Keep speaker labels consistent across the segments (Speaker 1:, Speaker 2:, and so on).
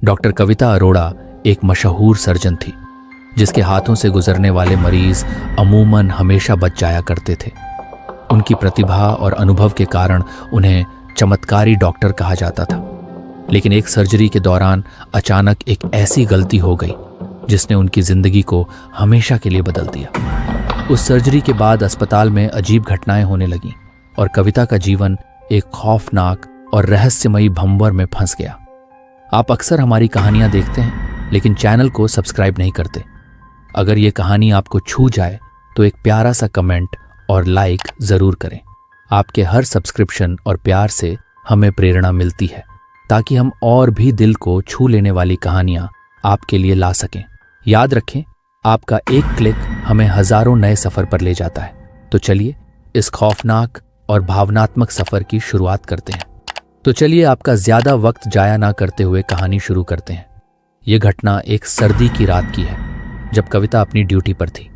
Speaker 1: Doctor कविता अरोड़ा एक मशहूर surgeon थी, जिसके हाथों से गुजरने वाले मरीज अमूमन हमेशा बच जाया करते थे। उनकी प्रतिभा और अनुभव के कारण उन्हें चमत्कारी डॉक्टर कहा जाता था। लेकिन एक सर्जरी के दौरान अचानक एक ऐसी गलती हो गई जिसने उनकी जिंदगी को हमेशा के लिए बदल दिया। उस सर्जरी के बाद अस्पताल में अजीब घटनाएं होने लगीं और कविता का जीवन एक खौफनाक और रहस्यमयी भंवर में फंस गया। आप अक्सर हमारी कहानियां देखते हैं, लेकिन चैनल को सब्सक्राइब नहीं करते। अगर ये कहानी आपको छू जाए तो एक प्यारा सा कमेंट और लाइक जरूर करें। आपके हर सब्सक्रिप्शन और प्यार से हमें प्रेरणा मिलती है, ताकि हम और भी दिल को छू लेने वाली कहानियां आपके लिए ला सकें। याद रखें, आपका एक क्लिक हमें हजारों नए सफर पर ले जाता है। तो चलिए इस खौफनाक और भावनात्मक सफर की शुरुआत करते हैं। तो चलिए आपका ज्यादा वक्त जाया ना करते हुए कहानी शुरू करते हैं। यह घटना एक सर्दी की रात की है, जब कविता अपनी ड्यूटी पर थी।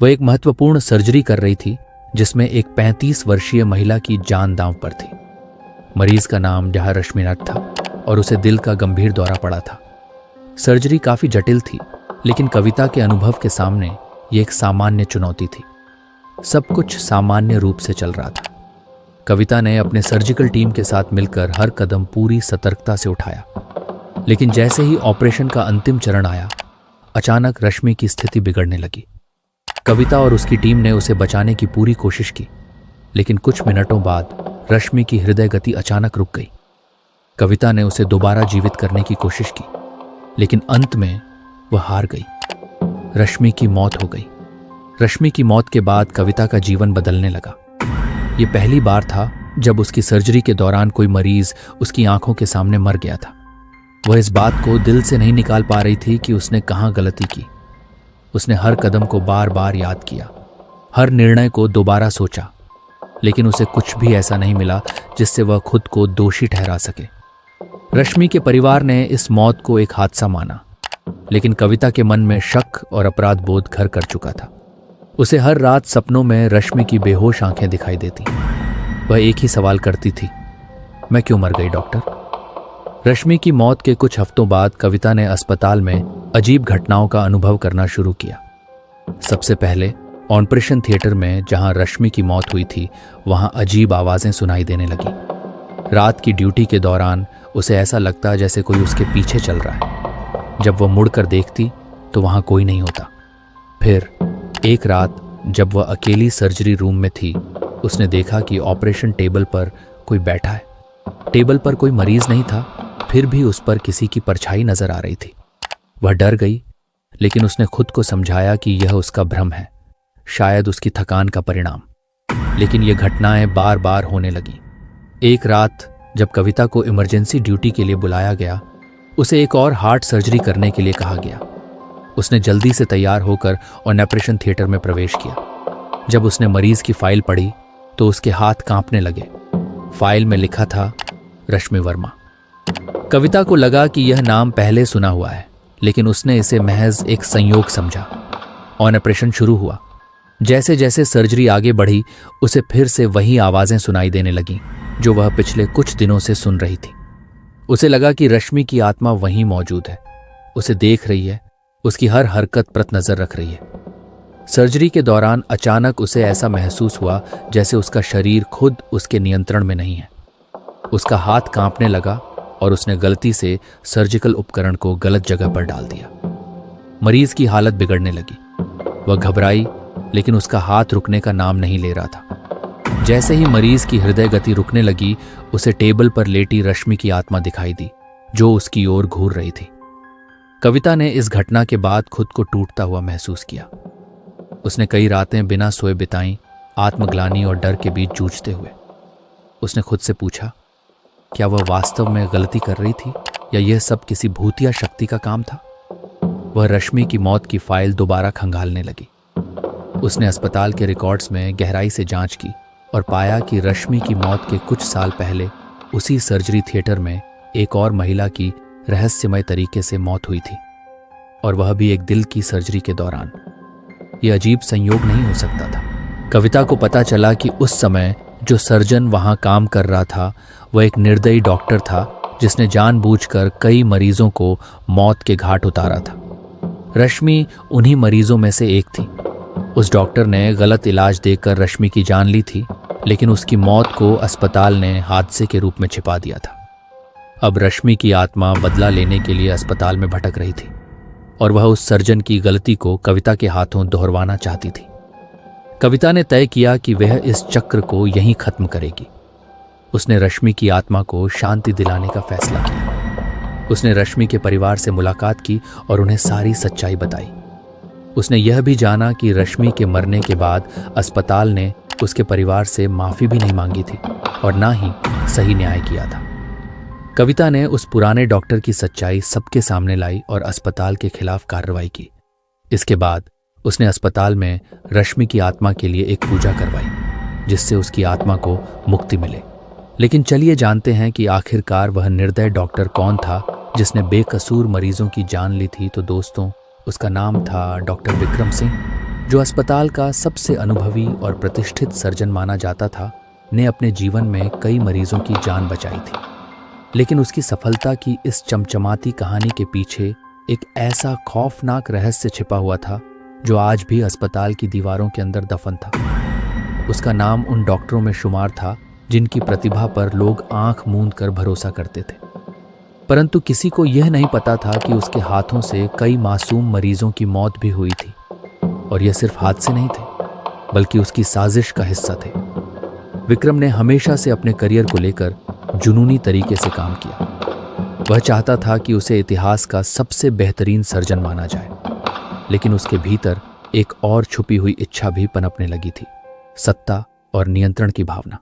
Speaker 1: वह एक महत्वपूर्ण सर्जरी कर रही थी, जिसमें एक 35 वर्षीय महिला की जान दांव पर थी। मरीज का नाम जहां रश्मिनाथ था और उसे दिल का गंभीर दौरा पड़ा था। सर्जरी काफी जटिल थी, लेकिन कविता के अनुभव के सामने यह एक सामान्य चुनौती थी। सब कुछ सामान्य रूप से चल रहा था। कविता ने अपने सर्जिकल टीम के साथ मिलकर हर कदम पूरी सतर्कता से उठाया। लेकिन जैसे ही ऑपरेशन का अंतिम चरण आया, अचानक रश्मि की स्थिति बिगड़ने लगी। कविता और उसकी टीम ने उसे बचाने की पूरी कोशिश की, लेकिन कुछ मिनटों बाद रश्मि की हृदय गति अचानक रुक गई। कविता ने उसे दोबारा जीवित करने की कोशिश की, लेकिन अंत में वह हार गई। रश्मि की मौत हो गई। रश्मि की मौत के बाद कविता का जीवन बदलने लगा। ये पहली बार था जब उसकी सर्जरी के दौरान कोई मरीज उसकी आंखों के सामने मर गया था। वह इस बात को दिल से नहीं निकाल पा रही थी कि उसने कहां गलती की। उसने हर कदम को बार बार याद किया, हर निर्णय को दोबारा सोचा, लेकिन उसे कुछ भी ऐसा नहीं मिला जिससे वह खुद को दोषी ठहरा सके। रश्मि के परिवार ने इस मौत को एक हादसा माना, लेकिन कविता के मन में शक और अपराध बोध घर कर चुका था। उसे हर रात सपनों में रश्मि की बेहोश आंखें दिखाई देती। वह एक ही सवाल करती थी, मैं क्यों मर गई डॉक्टर? रश्मि की मौत के कुछ हफ्तों बाद कविता ने अस्पताल में अजीब घटनाओं का अनुभव करना शुरू किया। सबसे पहले ऑपरेशन थिएटर में जहां रश्मि की मौत हुई थी, वहां अजीब आवाजें सुनाई देने लगी। रात की ड्यूटी के दौरान उसे ऐसा लगता जैसे कोई उसके पीछे चल रहा है। जब वह मुड़कर देखती तो वहां कोई नहीं होता। फिर एक रात जब वह अकेली सर्जरी रूम में थी, उसने देखा कि ऑपरेशन टेबल पर कोई बैठा है। टेबल पर कोई मरीज नहीं था, फिर भी उस पर किसी की परछाई नजर आ रही थी। वह डर गई, लेकिन उसने खुद को समझाया कि यह उसका भ्रम है, शायद उसकी थकान का परिणाम। लेकिन ये घटनाएं बार बार होने लगीं। एक रात जब कविता को इमरजेंसी ड्यूटी के लिए बुलाया गया, उसे एक और हार्ट सर्जरी करने के लिए कहा गया। उसने जल्दी से तैयार होकर ऑपरेशन थिएटर में प्रवेश किया। जब उसने मरीज की फाइल पढ़ी तो उसके हाथ कांपने लगे। फाइल में लिखा था रश्मि वर्मा। कविता को लगा कि यह नाम पहले सुना हुआ है, लेकिन उसने इसे महज एक संयोग समझा। ऑपरेशन शुरू हुआ। जैसे जैसे सर्जरी आगे बढ़ी, उसे फिर से वही आवाजें सुनाई देने लगीं जो वह पिछले कुछ दिनों से सुन रही थी। उसे लगा कि रश्मि की आत्मा वहीं मौजूद है, उसे देख रही है, उसकी हर हरकत पर नजर रख रही है। सर्जरी के दौरान अचानक उसे ऐसा महसूस हुआ जैसे उसका शरीर खुद उसके नियंत्रण में नहीं है। उसका हाथ कांपने लगा और उसने गलती से सर्जिकल उपकरण को गलत जगह पर डाल दिया। मरीज की हालत बिगड़ने लगी। वह घबराई, लेकिन उसका हाथ रुकने का नाम नहीं ले रहा था। जैसे ही मरीज की हृदय गति रुकने लगी, उसे टेबल पर लेटी रश्मि की आत्मा दिखाई दी, जो उसकी ओर घूर रही थी। कविता ने इस घटना के बाद खुद को टूटता हुआ महसूस किया। उसने कई रातें बिना सोए बिताईं, आत्मग्लानि और डर के बीच जूझते हुए। उसने खुद से पूछा, क्या वह वास्तव में गलती कर रही थी या यह सब किसी भूतिया शक्ति का काम था? वह रश्मि की मौत की फाइल दोबारा खंगालने लगी। उसने अस्पताल के रिकॉर्ड्स में गहराई से जांच की और पाया कि रश्मि की मौत के कुछ साल पहले उसी सर्जरी थिएटर में एक और महिला की रहस्यमय तरीके से मौत हुई थी, और वह भी एक दिल की सर्जरी के दौरान। यह अजीब संयोग नहीं हो सकता था। कविता को पता चला कि उस समय जो सर्जन वहां काम कर रहा था, वह एक निर्दयी डॉक्टर था जिसने जानबूझकर कई मरीजों को मौत के घाट उतारा था। रश्मि उन्हीं मरीजों में से एक थी। उस डॉक्टर ने गलत इलाज देकर रश्मि की जान ली थी, लेकिन उसकी मौत को अस्पताल ने हादसे के रूप में छिपा दिया था। अब रश्मि की आत्मा बदला लेने के लिए अस्पताल में भटक रही थी और वह उस सर्जन की गलती को कविता के हाथों दोहरवाना चाहती थी। कविता ने तय किया कि वह इस चक्र को यहीं खत्म करेगी। उसने रश्मि की आत्मा को शांति दिलाने का फैसला किया। उसने रश्मि के परिवार से मुलाकात की और उन्हें सारी सच्चाई बताई। उसने यह भी जाना कि रश्मि के मरने के बाद अस्पताल ने उसके परिवार से माफी भी नहीं मांगी थी और ना ही सही न्याय किया था। कविता ने उस पुराने डॉक्टर की सच्चाई सबके सामने लाई और अस्पताल के खिलाफ कार्रवाई की। इसके बाद उसने अस्पताल में रश्मि की आत्मा के लिए एक पूजा करवाई, जिससे उसकी आत्मा को मुक्ति मिले। लेकिन चलिए जानते हैं कि आखिरकार वह निर्दय डॉक्टर कौन था जिसने बेकसूर मरीजों की जान ली थी। तो दोस्तों, उसका नाम था डॉक्टर विक्रम सिंह, जो अस्पताल का सबसे अनुभवी और प्रतिष्ठित सर्जन माना जाता था। ने अपने जीवन में कई मरीजों की जान बचाई थी, लेकिन उसकी सफलता की इस चमचमाती कहानी के पीछे एक ऐसा खौफनाक रहस्य छिपा हुआ था जो आज भी अस्पताल की दीवारों के अंदर दफन था। उसका नाम उन डॉक्टरों में शुमार था जिनकी प्रतिभा पर लोग आंख मूंद कर भरोसा करते थे, परंतु किसी को यह नहीं पता था कि उसके हाथों से कई मासूम मरीजों की मौत भी हुई थी। और यह सिर्फ हादसे नहीं थे, बल्कि उसकी साजिश का हिस्सा थे। विक्रम ने हमेशा से अपने करियर को लेकर जुनूनी तरीके से काम किया। वह चाहता था कि उसे इतिहास का सबसे बेहतरीन सर्जन माना जाए, लेकिन उसके भीतर एक और छुपी हुई इच्छा भी पनपने लगी थी, सत्ता और नियंत्रण की भावना।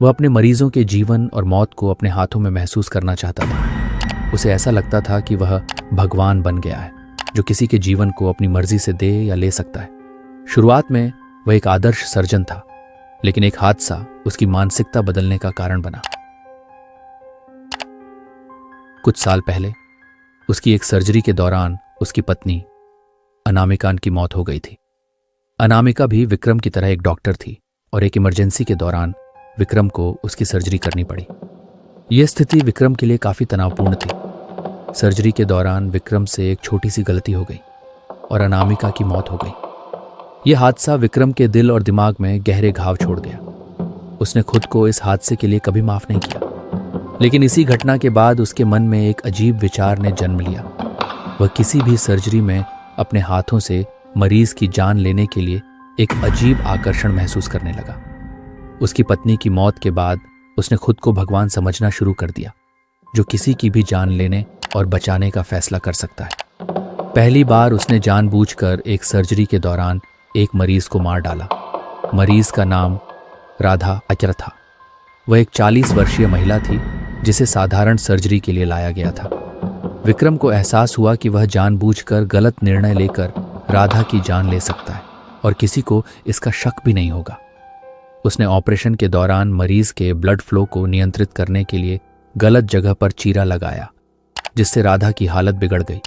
Speaker 1: वह अपने मरीजों के जीवन और मौत को अपने हाथों में महसूस करना चाहता था। उसे ऐसा लगता था कि वह भगवान बन गया है, जो किसी के जीवन को अपनी मर्जी से दे या ले सकता है। शुरुआत में वह एक आदर्श सर्जन था, लेकिन एक हादसा उसकी मानसिकता बदलने का कारण बना। कुछ साल पहले उसकी एक सर्जरी के दौरान उसकी पत्नी अनामिका की मौत हो गई थी। अनामिका भी विक्रम की तरह एक डॉक्टर थी और एक इमरजेंसी के दौरान विक्रम को उसकी सर्जरी करनी पड़ी। यह स्थिति विक्रम के लिए काफी तनावपूर्ण थी। सर्जरी के दौरान विक्रम से एक छोटी सी गलती हो गई और अनामिका की मौत हो गई। यह हादसा विक्रम के दिल और दिमाग में गहरे घाव छोड़ गया। उसने खुद को इस हादसे के लिए कभी माफ नहीं किया, लेकिन इसी घटना के बाद उसके मन में एक अजीब विचार ने जन्म लिया। वह किसी भी सर्जरी में अपने हाथों से मरीज की जान लेने के लिए एक अजीब आकर्षण महसूस करने लगा। उसकी पत्नी की मौत के बाद उसने खुद को भगवान समझना शुरू कर दिया, जो किसी की भी जान लेने और बचाने का फैसला कर सकता है। पहली बार उसने जानबूझकर एक सर्जरी के दौरान एक मरीज को मार डाला। मरीज का नाम राधा अचर था। वह एक 40 वर्षीय महिला थी जिसे साधारण सर्जरी के लिए लाया गया था। विक्रम को एहसास हुआ कि वह जानबूझकर गलत निर्णय लेकर राधा की जान ले सकता है और किसी को इसका शक भी नहीं होगा। उसने ऑपरेशन के दौरान मरीज के ब्लड फ्लो को नियंत्रित करने के लिए गलत जगह पर चीरा लगाया, जिससे राधा की हालत बिगड़ गई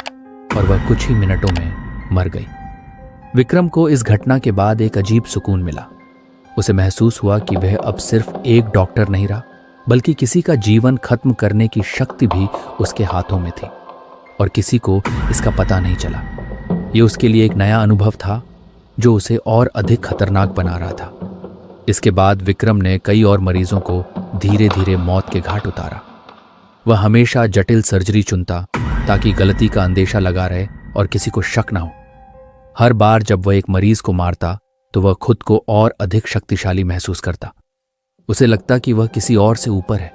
Speaker 1: और वह कुछ ही मिनटों में मर गई। विक्रम को इस घटना के बाद एक अजीब सुकून मिला। उसे महसूस हुआ कि वह अब सिर्फ एक डॉक्टर नहीं रहा, बल्कि किसी का जीवन खत्म करने की शक्ति भी उसके हाथों में थी और किसी को इसका पता नहीं चला। यह उसके लिए एक नया अनुभव था जो उसे और अधिक खतरनाक बना रहा था। इसके बाद विक्रम ने कई और मरीजों को धीरे धीरे मौत के घाट उतारा। वह हमेशा जटिल सर्जरी चुनता ताकि गलती का अंदेशा लगा रहे और किसी को शक ना हो। हर बार जब वह एक मरीज को मारता तो वह खुद को और अधिक शक्तिशाली महसूस करता। उसे लगता कि वह किसी और से ऊपर है।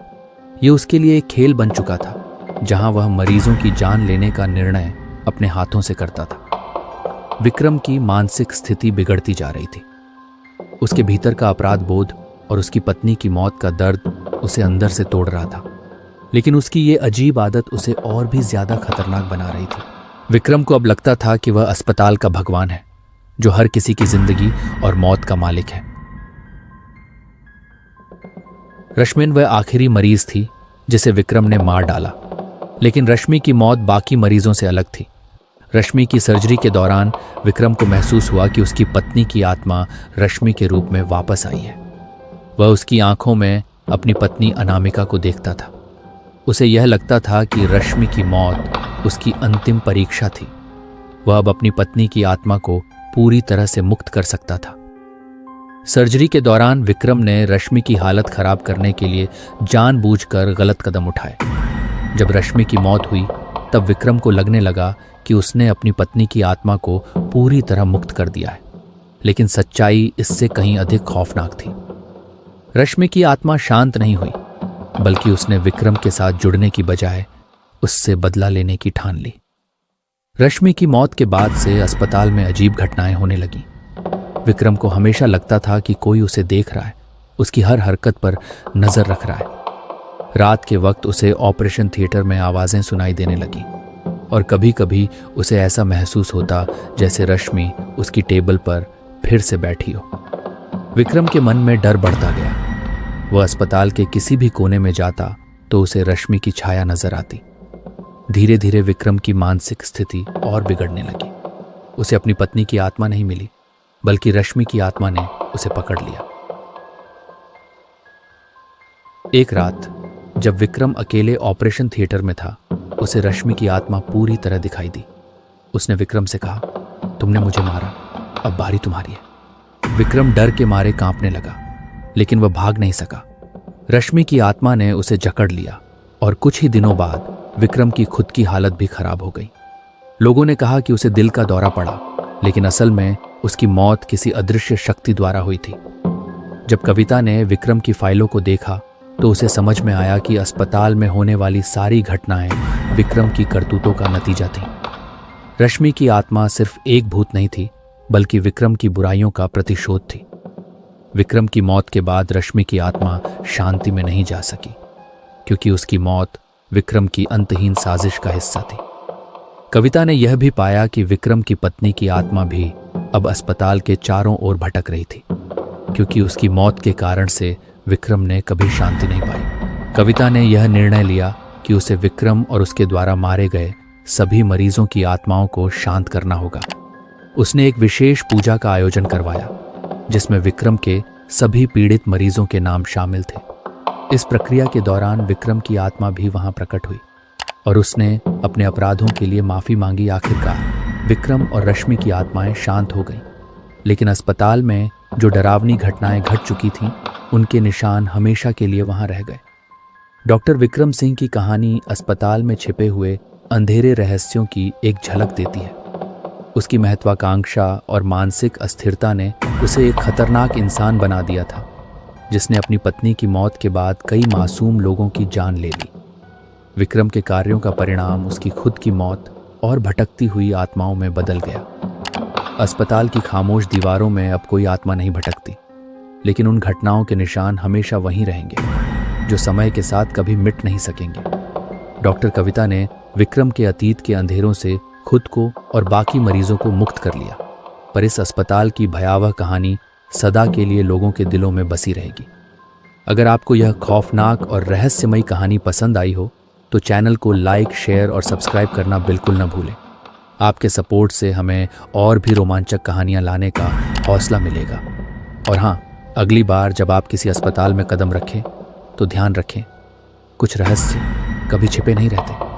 Speaker 1: यह उसके लिए एक खेल बन चुका था, जहां वह मरीजों की जान लेने का निर्णय अपने हाथों से करता था। विक्रम की मानसिक स्थिति बिगड़ती जा रही थी। उसके भीतर का अपराध बोध और उसकी पत्नी की मौत का दर्द उसे अंदर से तोड़ रहा था, लेकिन उसकी ये अजीब आदत उसे और भी ज्यादा खतरनाक बना रही थी। विक्रम को अब लगता था कि वह अस्पताल का भगवान है, जो हर किसी की जिंदगी और मौत का मालिक है। रश्मिन वह आखिरी मरीज थी जिसे विक्रम ने मार डाला, लेकिन रश्मि की मौत बाकी मरीजों से अलग थी। रश्मि की सर्जरी के दौरान विक्रम को महसूस हुआ कि उसकी पत्नी की आत्मा रश्मि के रूप में वापस आई है। वह उसकी आंखों में अपनी पत्नी अनामिका को देखता था। उसे यह लगता था कि रश्मि की मौत उसकी अंतिम परीक्षा थी। वह अब अपनी पत्नी की आत्मा को पूरी तरह से मुक्त कर सकता था। सर्जरी के दौरान विक्रम ने रश्मि की हालत खराब करने के लिए जानबूझकर गलत कदम उठाए। जब रश्मि की मौत हुई तब विक्रम को लगने लगा कि उसने अपनी पत्नी की आत्मा को पूरी तरह मुक्त कर दिया है, लेकिन सच्चाई इससे कहीं अधिक खौफनाक थी। रश्मि की आत्मा शांत नहीं हुई, बल्कि उसने विक्रम के साथ जुड़ने की बजाय उससे बदला लेने की ठान ली। रश्मि की मौत के बाद से अस्पताल में अजीब घटनाएं होने लगीं। विक्रम को हमेशा लगता था कि कोई उसे देख रहा है, उसकी हर हरकत पर नजर रख रहा है। रात के वक्त उसे ऑपरेशन थिएटर में आवाजें सुनाई देने लगी और कभी कभी उसे ऐसा महसूस होता जैसे रश्मि उसकी टेबल पर फिर से बैठी हो। विक्रम के मन में डर बढ़ता गया। वह अस्पताल के किसी भी कोने में जाता तो उसे रश्मि की छाया नजर आती। धीरे धीरे विक्रम की मानसिक स्थिति और बिगड़ने लगी। उसे अपनी पत्नी की आत्मा नहीं मिली, बल्कि रश्मि की आत्मा ने उसे पकड़ लिया। एक रात जब विक्रम अकेले ऑपरेशन थिएटर में था, उसे रश्मि की आत्मा पूरी तरह दिखाई दी। उसने विक्रम से कहा, तुमने मुझे मारा, अब बारी तुम्हारी है। विक्रम डर के मारे कांपने लगा, लेकिन वह भाग नहीं सका। रश्मि की आत्मा ने उसे जकड़ लिया और कुछ ही दिनों बाद विक्रम की खुद की हालत भी खराब हो गई। लोगों ने कहा कि उसे दिल का दौरा पड़ा, लेकिन असल में उसकी मौत किसी अदृश्य शक्ति द्वारा हुई थी। जब कविता ने विक्रम की फाइलों को देखा तो उसे समझ में आया कि अस्पताल में होने वाली सारी घटनाएं विक्रम की करतूतों का नतीजा थीं। रश्मि की आत्मा सिर्फ एक भूत नहीं थी, बल्कि विक्रम की बुराइयों का प्रतिशोध थी। विक्रम की मौत के बाद रश्मि की आत्मा शांति में नहीं जा सकी, क्योंकि उसकी मौत विक्रम की अंतहीन साजिश का हिस्सा थी। कविता ने यह भी पाया कि विक्रम की पत्नी की आत्मा भी अब अस्पताल के चारों ओर भटक रही थी, क्योंकि उसकी मौत के कारण से विक्रम ने कभी शांति नहीं पाई। कविता ने यह निर्णय लिया कि उसे विक्रम और उसके द्वारा मारे गए सभी मरीजों की आत्माओं को शांत करना होगा। उसने एक विशेष पूजा का आयोजन करवाया, जिसमें विक्रम के सभी पीड़ित मरीजों के नाम शामिल थे। इस प्रक्रिया के दौरान विक्रम की आत्मा भी वहां प्रकट हुई और उसने अपने अपराधों के लिए माफी मांगी। आखिरकार विक्रम और रश्मि की आत्माएं शांत हो गईं, लेकिन अस्पताल में जो डरावनी घटनाएं घट चुकी थीं, उनके निशान हमेशा के लिए वहां रह गए। डॉक्टर विक्रम सिंह की कहानी अस्पताल में छिपे हुए अंधेरे रहस्यों की एक झलक देती है। उसकी महत्वाकांक्षा और मानसिक अस्थिरता ने उसे एक खतरनाक इंसान बना दिया था, जिसने अपनी पत्नी की मौत के बाद कई मासूम लोगों की जान ले ली। विक्रम के कार्यों का परिणाम उसकी खुद की मौत और भटकती हुई आत्माओं में बदल गया। अस्पताल की खामोश दीवारों में अब कोई आत्मा नहीं भटकती, लेकिन उन घटनाओं के निशान हमेशा वहीं रहेंगे, जो समय के साथ कभी मिट नहीं सकेंगे। डॉक्टर कविता ने विक्रम के अतीत के अंधेरों से खुद को और बाकी मरीजों को मुक्त कर लिया, पर इस अस्पताल की भयावह कहानी सदा के लिए लोगों के दिलों में बसी रहेगी। अगर आपको यह खौफनाक और रहस्यमयी कहानी पसंद आई हो तो चैनल को लाइक, शेयर और सब्सक्राइब करना बिल्कुल न भूलें। आपके सपोर्ट से हमें और भी रोमांचक कहानियां लाने का हौसला मिलेगा। और हाँ, अगली बार जब आप किसी अस्पताल में कदम रखें तो ध्यान रखें, कुछ रहस्य कभी छिपे नहीं रहते।